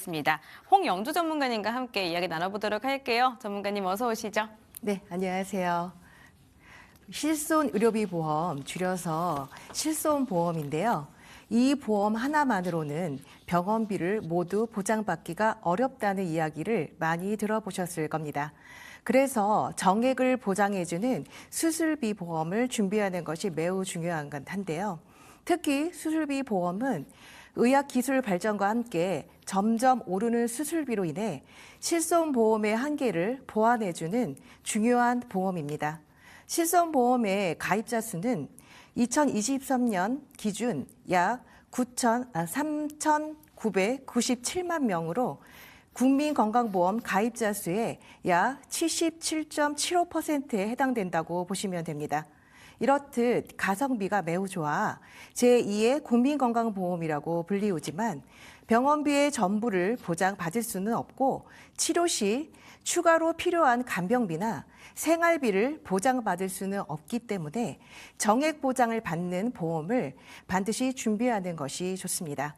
모셨습니다. 홍영주 전문가님과 함께 이야기 나눠보도록 할게요. 전문가님 어서 오시죠. 네, 안녕하세요. 실손의료비 보험, 줄여서 실손보험인데요. 이 보험 하나만으로는 병원비를 모두 보장받기가 어렵다는 이야기를 많이 들어보셨을 겁니다. 그래서 정액을 보장해주는 수술비 보험을 준비하는 것이 매우 중요한 한데요. 특히 수술비 보험은 의학기술 발전과 함께 점점 오르는 수술비로 인해 실손보험의 한계를 보완해주는 중요한 보험입니다. 실손보험의 가입자 수는 2023년 기준 약 3,997만 명으로 국민건강보험 가입자 수의 약 77.75%에 해당된다고 보시면 됩니다. 이렇듯 가성비가 매우 좋아 제2의 국민건강보험이라고 불리우지만 병원비의 전부를 보장받을 수는 없고 치료 시 추가로 필요한 간병비나 생활비를 보장받을 수는 없기 때문에 정액 보장을 받는 보험을 반드시 준비하는 것이 좋습니다.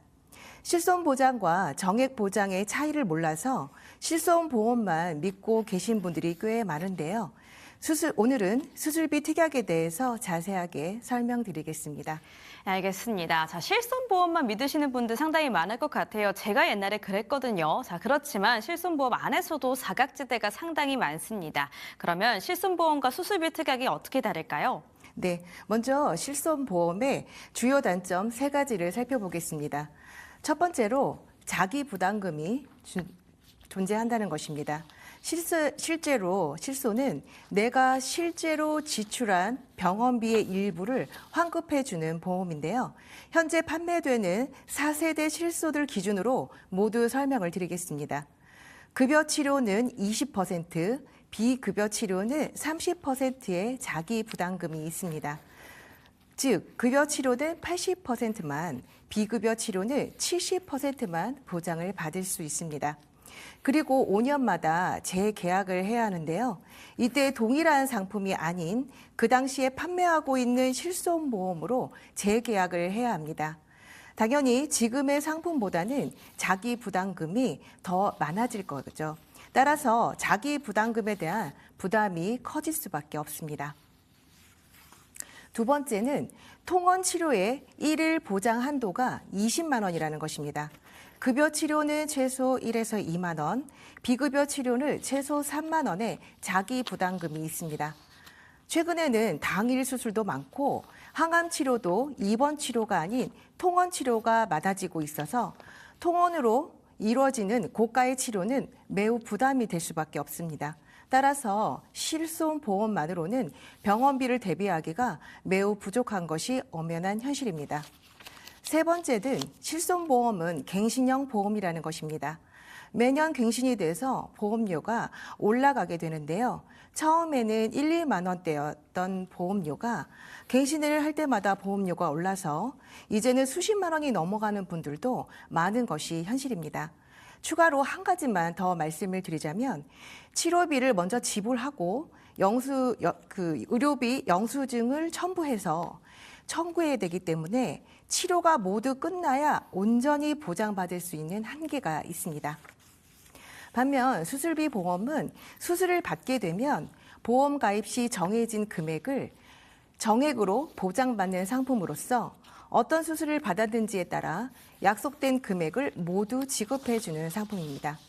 실손보장과 정액보장의 차이를 몰라서 실손보험만 믿고 계신 분들이 꽤 많은데요. 오늘은 수술비 특약에 대해서 자세하게 설명드리겠습니다. 알겠습니다. 자, 실손보험만 믿으시는 분들 상당히 많을 것 같아요. 제가 옛날에 그랬거든요. 자, 그렇지만 실손보험 안에서도 사각지대가 상당히 많습니다. 그러면 실손보험과 수술비 특약이 어떻게 다를까요? 네, 먼저 실손보험의 주요 단점 3가지를 살펴보겠습니다. 첫 번째로 자기 부담금이 존재한다는 것입니다. 실제로 실손은 내가 실제로 지출한 병원비의 일부를 환급해주는 보험인데요. 현재 판매되는 4세대 실손을 기준으로 모두 설명을 드리겠습니다. 급여 치료는 20%, 비급여 치료는 30%의 자기 부담금이 있습니다. 즉, 급여 치료는 80%만, 비급여 치료는 70%만 보장을 받을 수 있습니다. 그리고 5년마다 재계약을 해야 하는데요. 이때 동일한 상품이 아닌 그 당시에 판매하고 있는 실손보험으로 재계약을 해야 합니다. 당연히 지금의 상품보다는 자기 부담금이 더 많아질 거죠. 따라서 자기 부담금에 대한 부담이 커질 수밖에 없습니다. 두 번째는 통원 치료의 1일 보장 한도가 20만 원이라는 것입니다. 급여 치료는 최소 1에서 2만 원, 비급여 치료는 최소 3만 원의 자기 부담금이 있습니다. 최근에는 당일 수술도 많고 항암 치료도 입원 치료가 아닌 통원 치료가 많아지고 있어서 통원으로 이루어지는 고가의 치료는 매우 부담이 될 수밖에 없습니다. 따라서 실손보험만으로는 병원비를 대비하기가 매우 부족한 것이 엄연한 현실입니다. 세 번째는 실손보험은 갱신형 보험이라는 것입니다. 매년 갱신이 돼서 보험료가 올라가게 되는데요. 처음에는 1, 2만 원대였던 보험료가 갱신을 할 때마다 보험료가 올라서 이제는 수십만 원이 넘어가는 분들도 많은 것이 현실입니다. 추가로 한 가지만 더 말씀을 드리자면 치료비를 먼저 지불하고 의료비 영수증을 청구해야 되기 때문에 치료가 모두 끝나야 온전히 보장받을 수 있는 한계가 있습니다. 반면 수술비 보험은 수술을 받게 되면 보험 가입 시 정해진 금액을 정액으로 보장받는 상품으로서 어떤 수술을 받았는지에 따라 약속된 금액을 모두 지급해주는 상품입니다.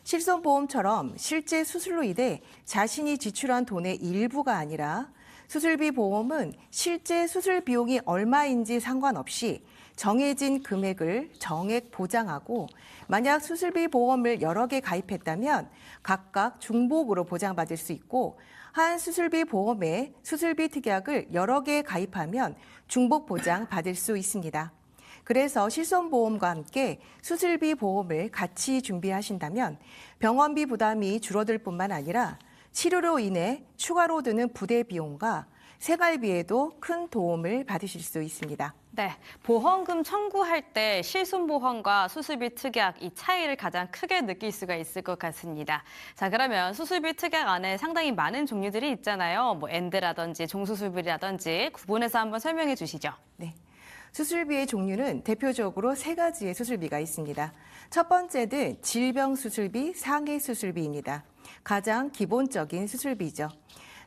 실손보험처럼 실제 수술로 인해 자신이 지출한 돈의 일부가 아니라 수술비 보험은 실제 수술 비용이 얼마인지 상관없이 정해진 금액을 정액 보장하고 만약 수술비 보험을 여러 개 가입했다면 각각 중복으로 보장받을 수 있고 한 수술비 보험에 수술비 특약을 여러 개 가입하면 중복 보장 받을 수 있습니다. 그래서 실손보험과 함께 수술비 보험을 같이 준비하신다면 병원비 부담이 줄어들 뿐만 아니라 치료로 인해 추가로 드는 부대 비용과 생활비에도 큰 도움을 받으실 수 있습니다. 네, 보험금 청구할 때 실손보험과 수술비 특약 이 차이를 가장 크게 느낄 수가 있을 것 같습니다. 자, 그러면 수술비 특약 안에 상당히 많은 종류들이 있잖아요. 뭐 엔드라든지 종수술비라든지 구분해서 한번 설명해 주시죠. 네. 수술비의 종류는 대표적으로 세 가지의 수술비가 있습니다. 첫 번째는 질병수술비, 상해수술비입니다. 가장 기본적인 수술비죠.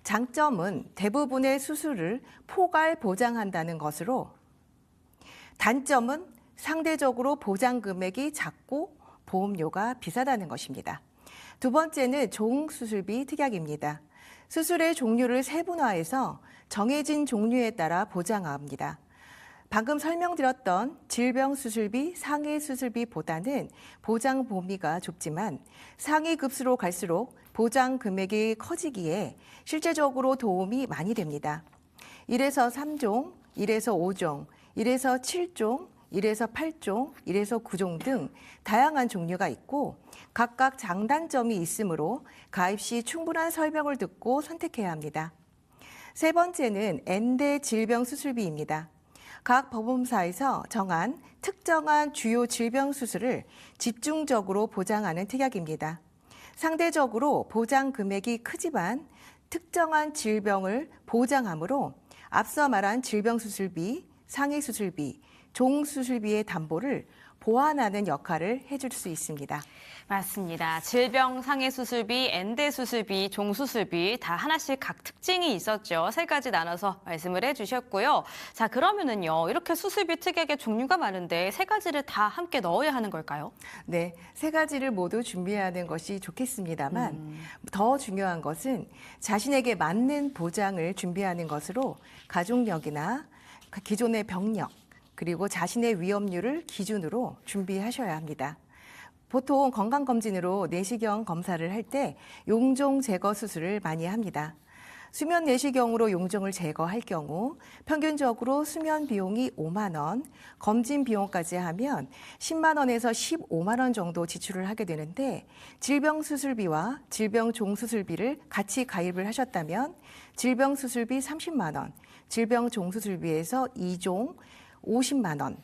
장점은 대부분의 수술을 포괄 보장한다는 것으로, 단점은 상대적으로 보장 금액이 작고 보험료가 비싸다는 것입니다. 두 번째는 종수술비 특약입니다. 수술의 종류를 세분화해서 정해진 종류에 따라 보장합니다. 방금 설명드렸던 질병수술비, 상해수술비보다는 보장 범위가 좁지만 상위 급수로 갈수록 보장 금액이 커지기에 실제적으로 도움이 많이 됩니다. 1에서 3종, 1에서 5종, 1에서 7종, 1에서 8종, 1에서 9종 등 다양한 종류가 있고 각각 장단점이 있으므로 가입 시 충분한 설명을 듣고 선택해야 합니다. 세 번째는 N대 질병 수술비입니다. 각 보험사에서 정한 특정한 주요 질병 수술을 집중적으로 보장하는 특약입니다. 상대적으로 보장 금액이 크지만 특정한 질병을 보장하므로 앞서 말한 질병 수술비, 상해 수술비, 종 수술비의 담보를 보완하는 역할을 해줄 수 있습니다. 맞습니다. 질병 상해 수술비, N대 수술비, 종 수술비 다 하나씩 각 특징이 있었죠. 세 가지 나눠서 말씀을 해주셨고요. 자, 그러면은요, 이렇게 수술비 특약의 종류가 많은데 세 가지를 다 함께 넣어야 하는 걸까요? 네, 세 가지를 모두 준비하는 것이 좋겠습니다만 더 중요한 것은 자신에게 맞는 보장을 준비하는 것으로 가족력이나 기존의 병력, 그리고 자신의 위험률을 기준으로 준비하셔야 합니다. 보통 건강검진으로 내시경 검사를 할 때 용종 제거 수술을 많이 합니다. 수면 내시경으로 용종을 제거할 경우 평균적으로 수면 비용이 5만 원, 검진 비용까지 하면 10만 원에서 15만 원 정도 지출을 하게 되는데 질병수술비와 질병종수술비를 같이 가입을 하셨다면 질병수술비 30만 원, 질병종수술비에서 2종 50만 원,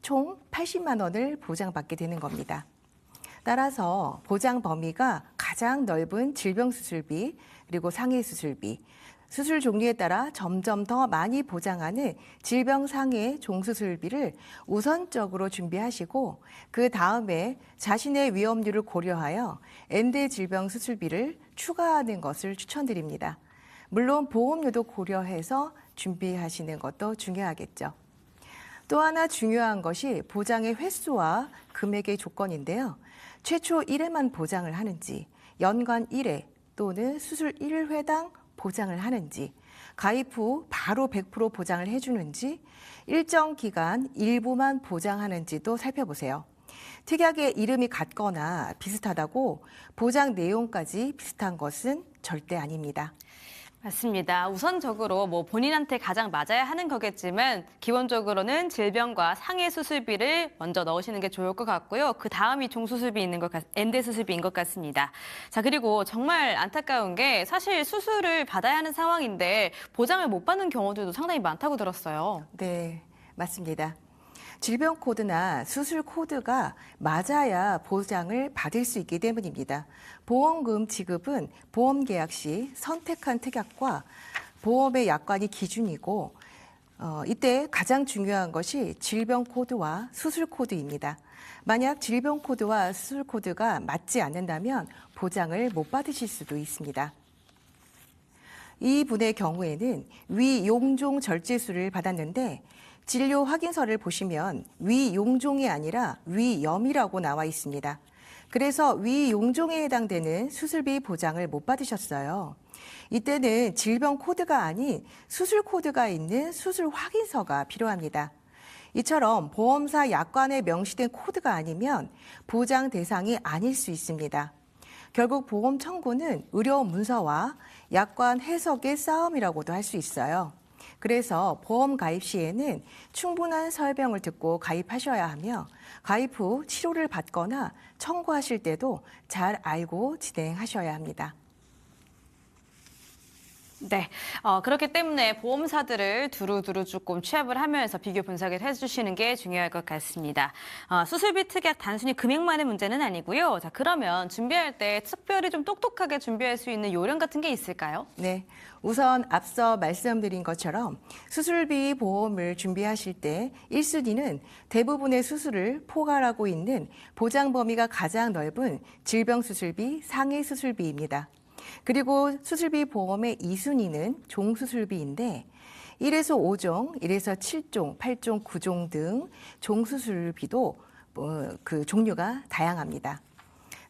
총 80만 원을 보장받게 되는 겁니다. 따라서 보장 범위가 가장 넓은 질병수술비, 그리고 상해수술비, 수술 종류에 따라 점점 더 많이 보장하는 질병상해 종수술비를 우선적으로 준비하시고 그 다음에 자신의 위험률을 고려하여 N대 질병수술비를 추가하는 것을 추천드립니다. 물론 보험료도 고려해서 준비하시는 것도 중요하겠죠. 또 하나 중요한 것이 보장의 횟수와 금액의 조건인데요. 최초 1회만 보장을 하는지, 연간 1회 또는 수술 1회당 보장을 하는지, 가입 후 바로 100% 보장을 해주는지, 일정 기간 일부만 보장하는지도 살펴보세요. 특약의 이름이 같거나 비슷하다고 보장 내용까지 비슷한 것은 절대 아닙니다. 맞습니다. 우선적으로 본인한테 가장 맞아야 하는 거겠지만 기본적으로는 질병과 상해 수술비를 먼저 넣으시는 게 좋을 것 같고요. 그 다음이 종수술비 있는 N대 수술비인 것 같습니다. 자, 그리고 정말 안타까운 게 사실 수술을 받아야 하는 상황인데 보장을 못 받는 경우들도 상당히 많다고 들었어요. 네, 맞습니다. 질병 코드나 수술 코드가 맞아야 보장을 받을 수 있기 때문입니다. 보험금 지급은 보험 계약 시 선택한 특약과 보험의 약관이 기준이고 이때 가장 중요한 것이 질병 코드와 수술 코드입니다. 만약 질병 코드와 수술 코드가 맞지 않는다면 보장을 못 받으실 수도 있습니다. 이 분의 경우에는 위용종 절제술을 받았는데 진료 확인서를 보시면 위용종이 아니라 위염이라고 나와 있습니다. 그래서 위용종에 해당되는 수술비 보장을 못 받으셨어요. 이때는 질병 코드가 아닌 수술 코드가 있는 수술 확인서가 필요합니다. 이처럼 보험사 약관에 명시된 코드가 아니면 보장 대상이 아닐 수 있습니다. 결국 보험 청구는 의료 문서와 약관 해석의 싸움이라고도 할 수 있어요. 그래서 보험 가입 시에는 충분한 설명을 듣고 가입하셔야 하며 가입 후 치료를 받거나 청구하실 때도 잘 알고 진행하셔야 합니다. 네, 그렇기 때문에 보험사들을 두루두루 조금 취합을 하면서 비교 분석을 해주시는 게 중요할 것 같습니다. 수술비 특약 단순히 금액만의 문제는 아니고요. 자, 그러면 준비할 때 특별히 좀 똑똑하게 준비할 수 있는 요령 같은 게 있을까요? 네. 우선 앞서 말씀드린 것처럼 수술비 보험을 준비하실 때 1순위는 대부분의 수술을 포괄하고 있는 보장 범위가 가장 넓은 질병수술비, 상해수술비입니다. 그리고 수술비 보험의 2순위는 종수술비인데 1에서 5종, 1에서 7종, 8종, 9종 등 종수술비도 그 종류가 다양합니다.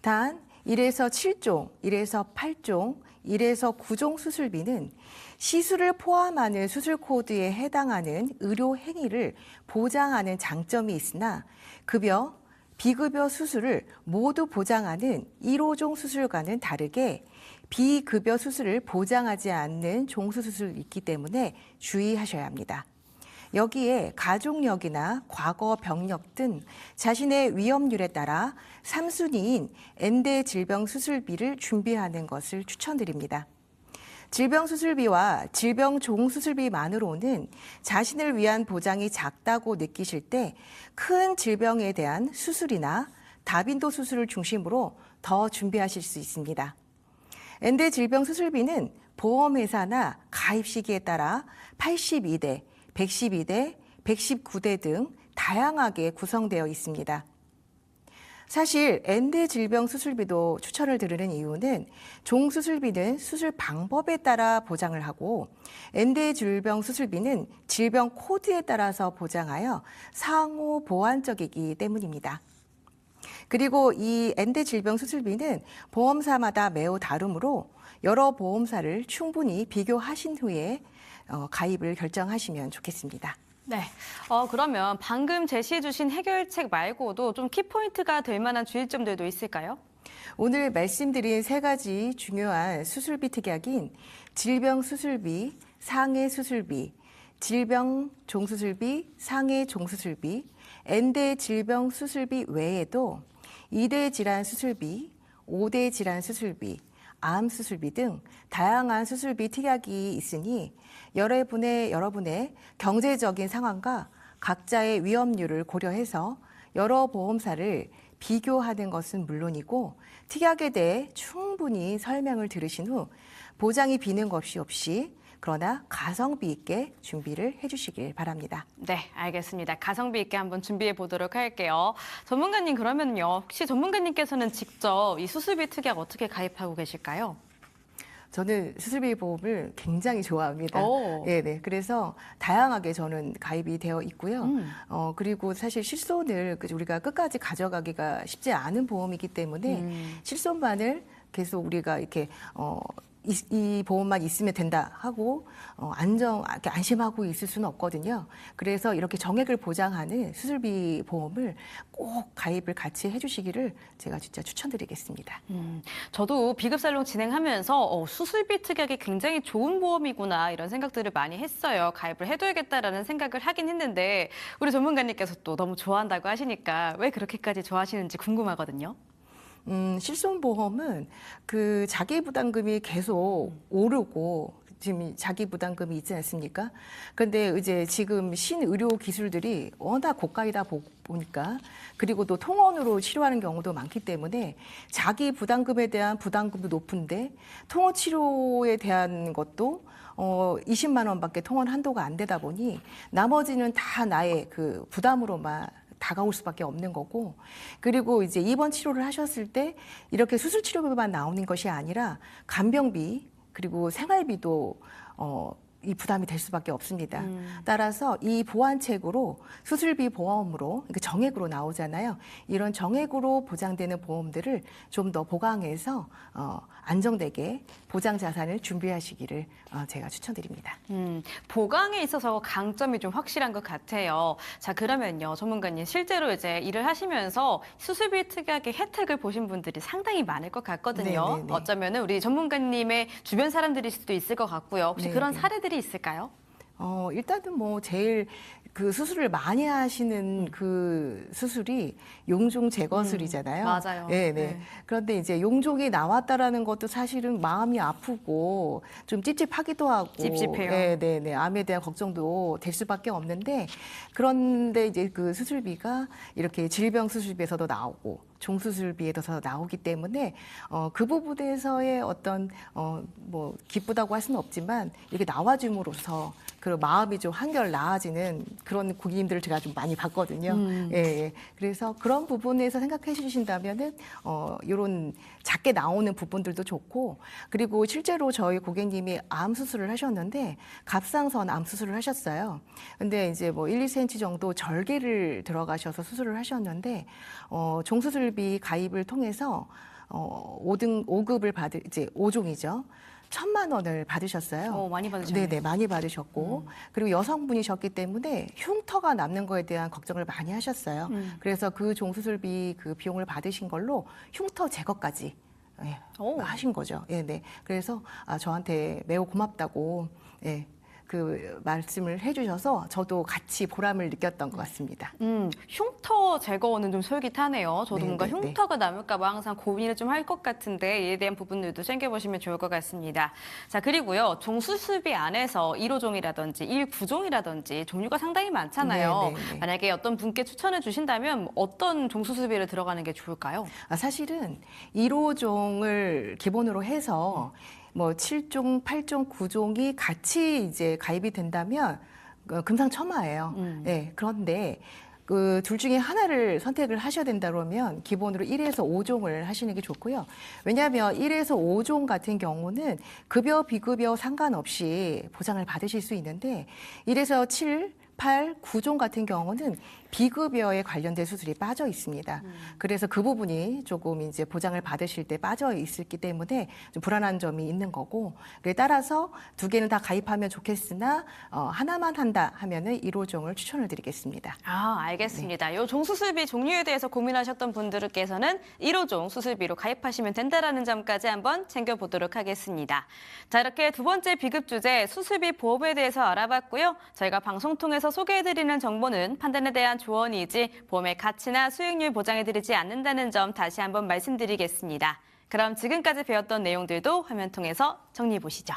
단 1에서 7종, 1에서 8종, 1에서 9종 수술비는 시술을 포함하는 수술 코드에 해당하는 의료 행위를 보장하는 장점이 있으나 급여, 비급여 수술을 모두 보장하는 1호종 수술과는 다르게 비급여 수술을 보장하지 않는 종수수술이 있기 때문에 주의하셔야 합니다. 여기에 가족력이나 과거 병력 등 자신의 위험률에 따라 3순위인 N대 질병 수술비를 준비하는 것을 추천드립니다. 질병 수술비와 질병 종수술비만으로는 자신을 위한 보장이 작다고 느끼실 때 큰 질병에 대한 수술이나 다빈도 수술을 중심으로 더 준비하실 수 있습니다. N대 질병 수술비는 보험회사나 가입 시기에 따라 82대, 112대, 119대 등 다양하게 구성되어 있습니다. 사실 N대 질병 수술비도 추천을 드리는 이유는 종수술비는 수술 방법에 따라 보장을 하고 N대 질병 수술비는 질병 코드에 따라서 보장하여 상호 보완적이기 때문입니다. 그리고 이 N대 질병 수술비는 보험사마다 매우 다르므로 여러 보험사를 충분히 비교하신 후에 가입을 결정하시면 좋겠습니다. 네, 그러면 방금 제시해 주신 해결책 말고도 좀 키포인트가 될 만한 주의점들도 있을까요? 오늘 말씀드린 세 가지 중요한 수술비 특약인 질병 수술비, 상해 수술비, 질병 종수술비, 상해 종수술비, N대 질병 수술비 외에도 2대 질환 수술비, 5대 질환 수술비, 암 수술비 등 다양한 수술비 특약이 있으니 여러분의 경제적인 상황과 각자의 위험률을 고려해서 여러 보험사를 비교하는 것은 물론이고 특약에 대해 충분히 설명을 들으신 후 보장이 비는 것이 없이 그러나 가성비 있게 준비를 해주시길 바랍니다. 네, 알겠습니다. 가성비 있게 한번 준비해 보도록 할게요. 전문가님 그러면요, 혹시 전문가님께서는 직접 이 수술비 특약 어떻게 가입하고 계실까요? 저는 수술비 보험을 굉장히 좋아합니다. 오. 네. 그래서 다양하게 저는 가입이 되어 있고요. 그리고 사실 실손을 우리가 끝까지 가져가기가 쉽지 않은 보험이기 때문에 실손만을 계속 우리가 이렇게 이 보험만 있으면 된다 하고 이렇게 안심하고 있을 수는 없거든요. 그래서 이렇게 정액을 보장하는 수술비 보험을 꼭 가입을 같이 해주시기를 제가 진짜 추천드리겠습니다. 저도 비급살롱 진행하면서 수술비 특약이 굉장히 좋은 보험이구나 이런 생각들을 많이 했어요. 가입을 해둬야겠다라는 생각을 하긴 했는데 우리 전문가님께서 또 너무 좋아한다고 하시니까 왜 그렇게까지 좋아하시는지 궁금하거든요. 실손보험은 그 자기 부담금이 계속 오르고 지금 자기 부담금이 있지 않습니까? 근데 이제 지금 신의료 기술들이 워낙 고가이다 보니까 그리고 또 통원으로 치료하는 경우도 많기 때문에 자기 부담금에 대한 부담금도 높은데 통원 치료에 대한 것도 20만 원밖에 통원 한도가 안 되다 보니 나머지는 다 나의 그 부담으로만 다가올 수밖에 없는 거고 그리고 이제 입원 치료를 하셨을 때 이렇게 수술 치료비만 나오는 것이 아니라 간병비 그리고 생활비도 이 부담이 될 수밖에 없습니다. 따라서 이 보완책으로 수술비 보험으로 그러니까 정액으로 나오잖아요. 이런 정액으로 보장되는 보험들을 좀 더 보강해서 안정되게 보장 자산을 준비하시기를 제가 추천드립니다. 보강에 있어서 강점이 좀 확실한 것 같아요. 자, 그러면요, 전문가님 실제로 이제 일을 하시면서 수술비 특약의 혜택을 보신 분들이 상당히 많을 것 같거든요. 네네네. 어쩌면은 우리 전문가님의 주변 사람들일 수도 있을 것 같고요. 혹시 그런 네네. 사례들이 있을까요? 일단은 뭐 제일 그 수술을 많이 하시는 그 수술이 용종 제거술이잖아요. 맞아요. 네, 네. 네. 그런데 이제 용종이 나왔다라는 것도 사실은 마음이 아프고 좀 찝찝하기도 하고, 찝찝해요. 네, 네, 네. 암에 대한 걱정도 될 수밖에 없는데, 그런데 이제 그 수술비가 이렇게 질병 수술비에서도 나오고 종수술비에서 나오기 때문에 그 부분에서의 어떤 뭐 기쁘다고 할 수는 없지만 이게 나와줌으로써 그 마음이 좀 한결 나아지는 그런 고객님들을 제가 좀 많이 봤거든요. 예, 예. 그래서 그런 부분에서 생각해 주신다면은 이런 작게 나오는 부분들도 좋고, 그리고 실제로 저희 고객님이 암 수술을 하셨는데 갑상선 암 수술을 하셨어요. 근데 이제 뭐 1, 2cm 정도 절개를 들어가셔서 수술을 하셨는데 종수술비 가입을 통해서 5급을 이제 5종이죠. 1,000만 원을 받으셨어요. 많이 받으셨네요. 네네, 많이 받으셨고, 그리고 여성분이셨기 때문에 흉터가 남는 거에 대한 걱정을 많이 하셨어요. 그래서 그 종수술비 그 비용을 받으신 걸로 흉터 제거까지 예, 하신 거죠. 예, 네. 그래서 저한테 매우 고맙다고 예, 그 말씀을 해주셔서 저도 같이 보람을 느꼈던 것 같습니다. 흉터 제거는 좀 솔깃하네요. 저도 네, 뭔가 네, 네. 흉터가 남을까 봐 항상 고민을 좀 할 것 같은데 이에 대한 부분들도 챙겨보시면 좋을 것 같습니다. 자, 그리고요. 종수술비 안에서 1호종이라든지 1구종이라든지 종류가 상당히 많잖아요. 네, 네, 네. 만약에 어떤 분께 추천해 주신다면 어떤 종수술비를 들어가는 게 좋을까요? 사실은 1호종을 기본으로 해서 뭐 7종, 8종, 9종이 같이 이제 가입이 된다면 금상첨화예요. 네, 그런데 그 둘 중에 하나를 선택을 하셔야 된다 그러면 기본으로 1에서 5종을 하시는 게 좋고요. 왜냐하면 1에서 5종 같은 경우는 급여, 비급여 상관없이 보장을 받으실 수 있는데 1에서 7, 8, 9종 같은 경우는 비급여에 관련된 수술이 빠져 있습니다. 그래서 그 부분이 조금 이제 보장을 받으실 때 빠져 있기 때문에 좀 불안한 점이 있는 거고, 그에 따라서 두 개는 다 가입하면 좋겠으나 하나만 한다 하면은 1호종을 추천을 드리겠습니다. 알겠습니다. 이 종수술비 종류에 대해서 고민하셨던 분들께서는 1호종 수술비로 가입하시면 된다라는 점까지 한번 챙겨보도록 하겠습니다. 자, 이렇게 두 번째 비급 주제 수술비 보험에 대해서 알아봤고요. 저희가 방송 통해서 소개해드리는 정보는 판단에 대한 조언이지 보험의 가치나 수익률 보장해드리지 않는다는 점 다시 한번 말씀드리겠습니다. 그럼 지금까지 배웠던 내용들도 화면 통해서 정리해 보시죠.